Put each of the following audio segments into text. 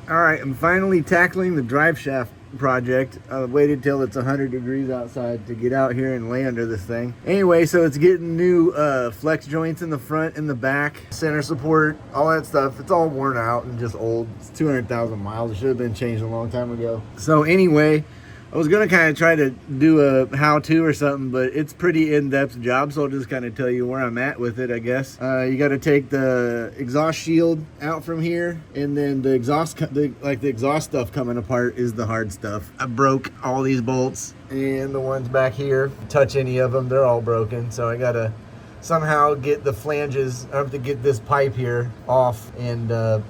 All right, I'm finally tackling the drive shaft project. I waited till it's 100 degrees outside to get out here and lay under this thing. Anyway, so it's getting new flex joints in the front and the back, center support, all that stuff. It's all worn out and just old. It's 200,000 miles. It should have been changed a long time ago. So anyway, I was gonna kind of try to do a how-to or something, but it's pretty in-depth job, so I'll just kind of tell you where I'm at with it, I guess. You got to take the exhaust shield out from here, and then the exhaust, the exhaust stuff coming apart is the hard stuff. I broke all these bolts, and the ones back here, touch any of them, they're all broken. So I gotta somehow get the flanges. I have to get this pipe here off and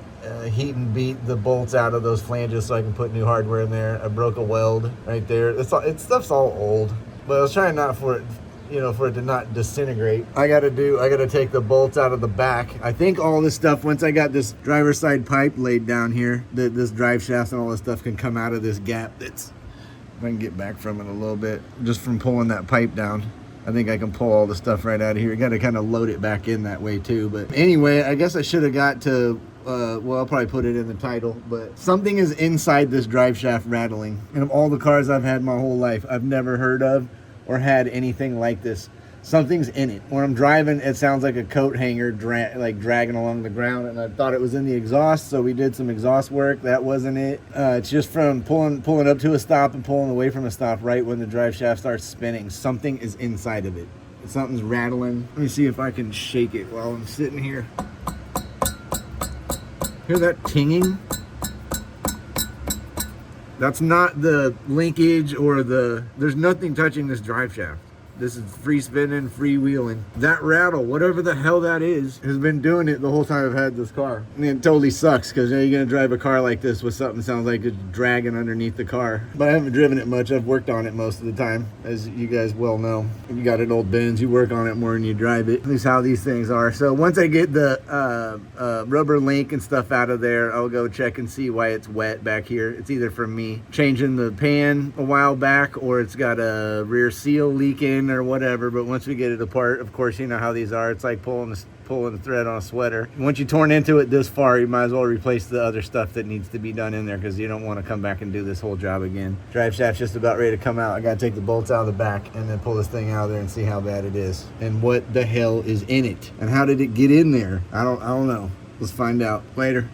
heat and beat the bolts out of those flanges so I can put new hardware in there. I broke a weld right there. Stuff's all old, but I was trying not for it, for it to not disintegrate. I gotta take the bolts out of the back. I think all this stuff, once I got this driver's side pipe laid down here, this drive shaft and all this stuff can come out of this gap. If I can get back from it a little bit, just from pulling that pipe down. I think I can pull all the stuff right out of here. You got to kind of load it back in that way too. But anyway, I guess I should have got to, well, I'll probably put it in the title, but something is inside this drive shaft rattling. And of all the cars I've had my whole life, I've never heard of or had anything like this. Something's in it. When I'm driving, it sounds like a coat hanger dragging along the ground, and I thought it was in the exhaust, so we did some exhaust work. That wasn't it. It's just from pulling up to a stop and pulling away from a stop right when the drive shaft starts spinning. Something is inside of it. Something's rattling. Let me see if I can shake it while I'm sitting here. Hear that tinging? That's not the linkage or there's nothing touching this drive shaft. This is free spinning, free wheeling. That rattle, whatever the hell that is, has been doing it the whole time I've had this car. I mean, it totally sucks because you're gonna drive a car like this with something that sounds like it's dragging underneath the car. But I haven't driven it much. I've worked on it most of the time, as you guys well know. If you got an old Benz, you work on it more than you drive it. At least how these things are. So once I get the rubber link and stuff out of there, I'll go check and see why it's wet back here. It's either from me changing the pan a while back, or it's got a rear seal leaking or whatever. But once we get it apart, of course, you know how these are. It's like pulling the thread on a sweater. Once you torn into it this far, you might as well replace the other stuff that needs to be done in there, because you don't want to come back and do this whole job again. Drive shaft's just about ready to come out. I gotta take the bolts out of the back and then pull this thing out of there and see how bad it is and what the hell is in it and how did it get in there. I don't know. Let's find out later.